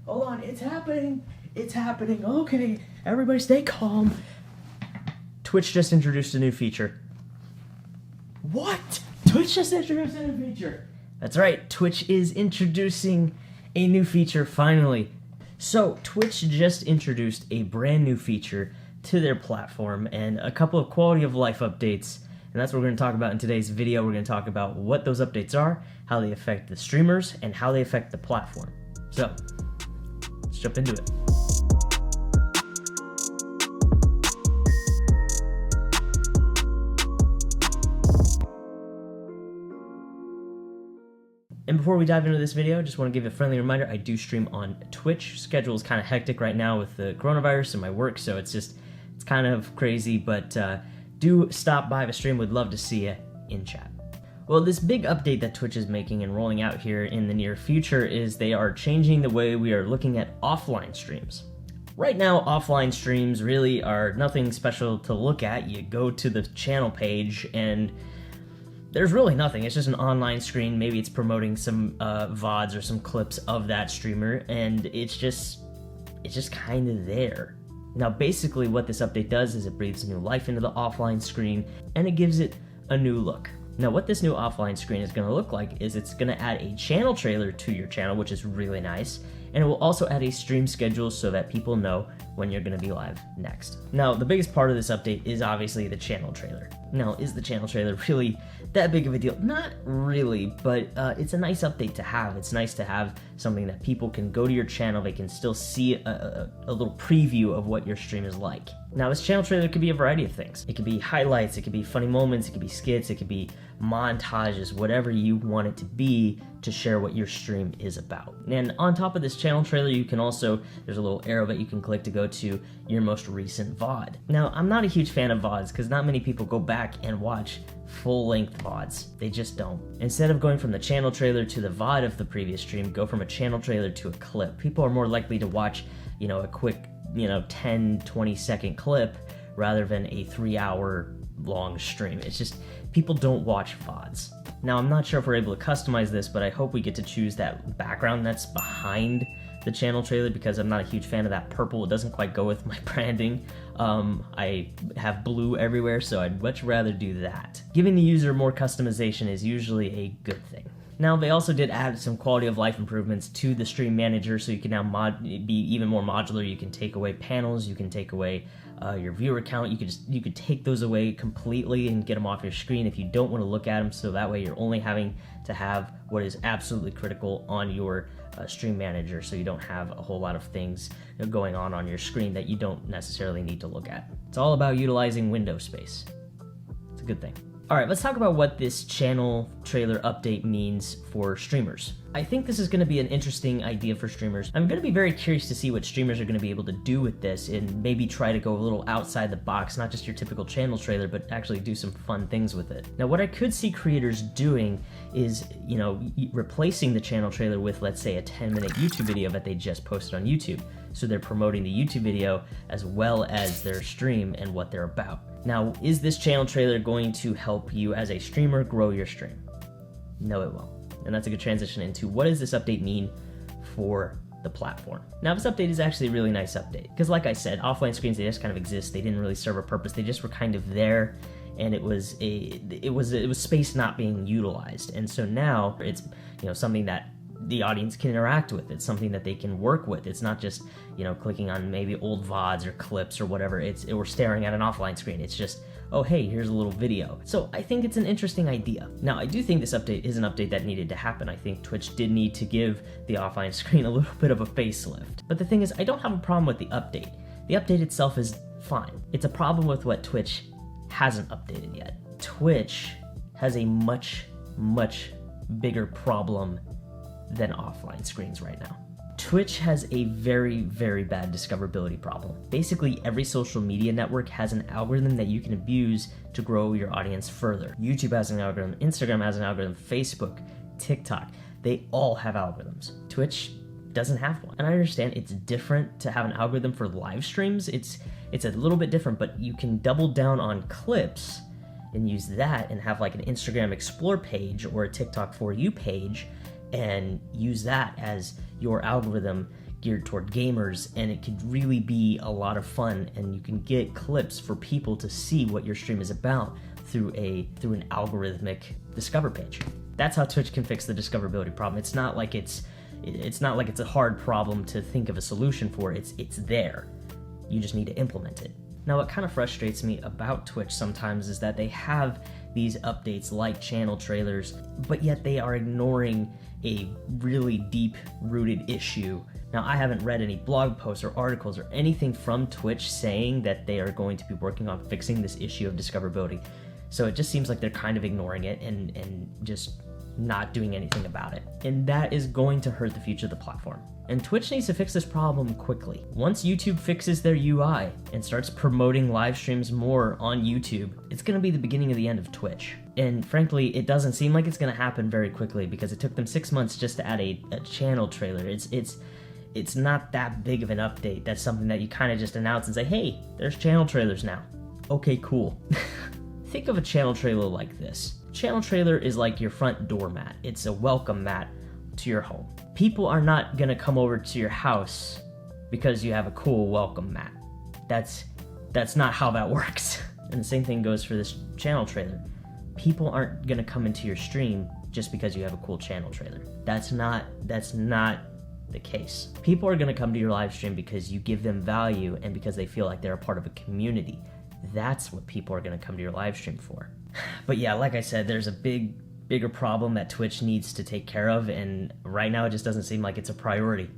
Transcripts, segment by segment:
Hold on, it's happening. It's happening. Okay, everybody stay calm. Twitch just introduced a new feature. What? Twitch just introduced a new feature. That's right, Twitch is introducing a new feature finally. So, Twitch just introduced a brand new feature to their platform and a couple of quality of life updates. And that's what we're going to talk about in today's video. We're going to talk about what those updates are, how they affect the streamers, and how they affect the platform. So, let's jump into it. And before we dive into this video, I just want to give a friendly reminder, I do stream on Twitch. Schedule is kind of hectic right now with the coronavirus and my work, so it's kind of crazy, but do stop by the stream. Would love to see you in chat. Well, this big update that Twitch is making and rolling out here in the near future is they are changing the way we are looking at offline streams. Right now, offline streams really are nothing special to look at. You go to the channel page and there's really nothing. It's just an online screen. Maybe it's promoting some VODs or some clips of that streamer, and it's just kind of there. Now, basically what this update does is it breathes new life into the offline screen, and it gives it a new look. Now, what this new offline screen is going to look like is it's going to add a channel trailer to your channel, which is really nice, and it will also add a stream schedule so that people know when you're going to be live next. Now, the biggest part of this update is obviously the channel trailer. Now, is the channel trailer really that big of a deal? Not really, but it's a nice update to have. It's nice to have something that people can go to your channel, they can still see a little preview of what your stream is like. Now, this channel trailer could be a variety of things. It could be highlights, it could be funny moments, it could be skits, it could be montages, whatever you want it to be to share what your stream is about. And on top of this channel trailer, you can also, there's a little arrow that you can click to go to your most recent VOD. Now, I'm not a huge fan of VODs because not many people go back and watch full-length VODs. They just don't. Instead of going from the channel trailer to the VOD of the previous stream, go from a channel trailer to a clip. People are more likely to watch, a quick, 10, 20-second clip rather than a 3-hour long stream. It's just, people don't watch VODs. Now, I'm not sure if we're able to customize this, but I hope we get to choose that background that's behind the channel trailer because I'm not a huge fan of that purple. It doesn't quite go with my branding. I have blue everywhere, so I'd much rather do that. Giving the user more customization is usually a good thing. Now, they also did add some quality of life improvements to the stream manager, so you can now be even more modular. You can take away panels, you can take away your viewer count. You could take those away completely and get them off your screen if you don't want to look at them, so that way you're only having to have what is absolutely critical on your stream manager, so you don't have a whole lot of things going on your screen that you don't necessarily need to look at. It's all about utilizing window space. It's a good thing. Alright, let's talk about what this channel trailer update means for streamers. I think this is going to be an interesting idea for streamers. I'm going to be very curious to see what streamers are going to be able to do with this and maybe try to go a little outside the box, not just your typical channel trailer, but actually do some fun things with it. Now, what I could see creators doing is, replacing the channel trailer with, let's say, a 10-minute YouTube video that they just posted on YouTube. So they're promoting the YouTube video as well as their stream and what they're about. Now, is this channel trailer going to help you as a streamer grow your stream? No, it won't. And that's a good transition into what does this update mean for the platform. Now, this update is actually a really nice update because, like I said, offline screens, they just kind of exist. They didn't really serve a purpose. They just were kind of there, and it was space not being utilized. And so now it's something that the audience can interact with. It's something that they can work with. It's not just, clicking on maybe old VODs or clips or whatever. We're staring at an offline screen. It's just, oh, hey, here's a little video. So I think it's an interesting idea. Now, I do think this update is an update that needed to happen. I think Twitch did need to give the offline screen a little bit of a facelift. But the thing is, I don't have a problem with the update. The update itself is fine. It's a problem with what Twitch hasn't updated yet. Twitch has a much, much bigger problem than offline screens right now. Twitch has a very, very bad discoverability problem. Basically, every social media network has an algorithm that you can abuse to grow your audience further. YouTube has an algorithm, Instagram has an algorithm, Facebook, TikTok, they all have algorithms. Twitch doesn't have one. And I understand it's different to have an algorithm for live streams. It's a little bit different, but you can double down on clips and use that and have like an Instagram Explore page or a TikTok For You page and use that as your algorithm geared toward gamers, and it could really be a lot of fun, and you can get clips for people to see what your stream is about through an algorithmic discover page. That's how Twitch can fix the discoverability problem. It's not like it's a hard problem to think of a solution for. It's there. You just need to implement it. Now, what kind of frustrates me about Twitch sometimes is that they have these updates like channel trailers, but yet they are ignoring a really deep-rooted issue. Now, I haven't read any blog posts or articles or anything from Twitch saying that they are going to be working on fixing this issue of discoverability. So it just seems like they're kind of ignoring it and just not doing anything about it. And that is going to hurt the future of the platform. And Twitch needs to fix this problem quickly. Once YouTube fixes their UI and starts promoting live streams more on YouTube, it's gonna be the beginning of the end of Twitch. And frankly, it doesn't seem like it's gonna happen very quickly because it took them 6 months just to add a channel trailer. It's not that big of an update. That's something that you kind of just announce and say, hey, there's channel trailers now. Okay, cool. Think of a channel trailer like this. Channel trailer is like your front door mat. It's a welcome mat to your home. People are not gonna come over to your house because you have a cool welcome mat. That's not how that works. And the same thing goes for this channel trailer. People aren't gonna come into your stream just because you have a cool channel trailer. That's not the case. People are gonna come to your live stream because you give them value and because they feel like they're a part of a community. That's what people are gonna come to your live stream for. But yeah, like I said, there's a bigger problem that Twitch needs to take care of, and right now it just doesn't seem like it's a priority.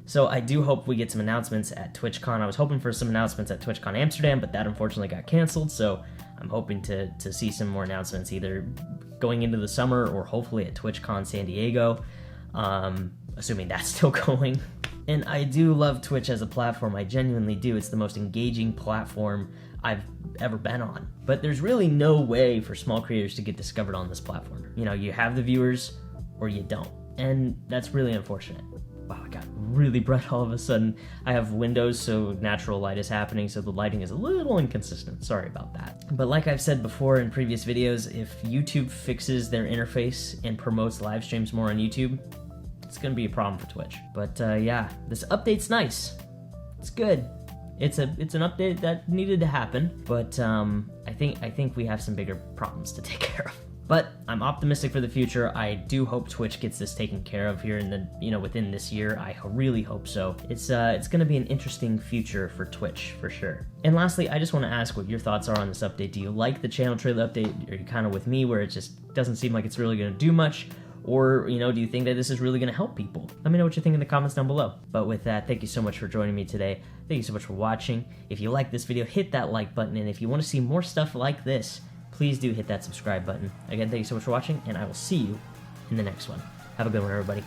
So I do hope we get some announcements at TwitchCon. I was hoping for some announcements at TwitchCon Amsterdam, but that unfortunately got canceled, so I'm hoping to see some more announcements either going into the summer or hopefully at TwitchCon San Diego, assuming that's still going. And I do love Twitch as a platform, I genuinely do. It's the most engaging platform I've ever been on. But there's really no way for small creators to get discovered on this platform. You know, you have the viewers or you don't. And that's really unfortunate. Wow, I got really bright all of a sudden. I have windows, so natural light is happening, so the lighting is a little inconsistent. Sorry about that. But like I've said before in previous videos, if YouTube fixes their interface and promotes live streams more on YouTube, it's gonna be a problem for Twitch. But yeah, this update's nice. It's good. It's an update that needed to happen, but I think we have some bigger problems to take care of. But I'm optimistic for the future. I do hope Twitch gets this taken care of here in the within this year. I really hope so. It's going to be an interesting future for Twitch for sure. And lastly, I just want to ask what your thoughts are on this update. Do you like the channel trailer update? Are you kind of with me where it just doesn't seem like it's really going to do much? Or, do you think that this is really going to help people? Let me know what you think in the comments down below. But with that, thank you so much for joining me today. Thank you so much for watching. If you like this video, hit that like button. And if you want to see more stuff like this, please do hit that subscribe button. Again, thank you so much for watching, and I will see you in the next one. Have a good one, everybody.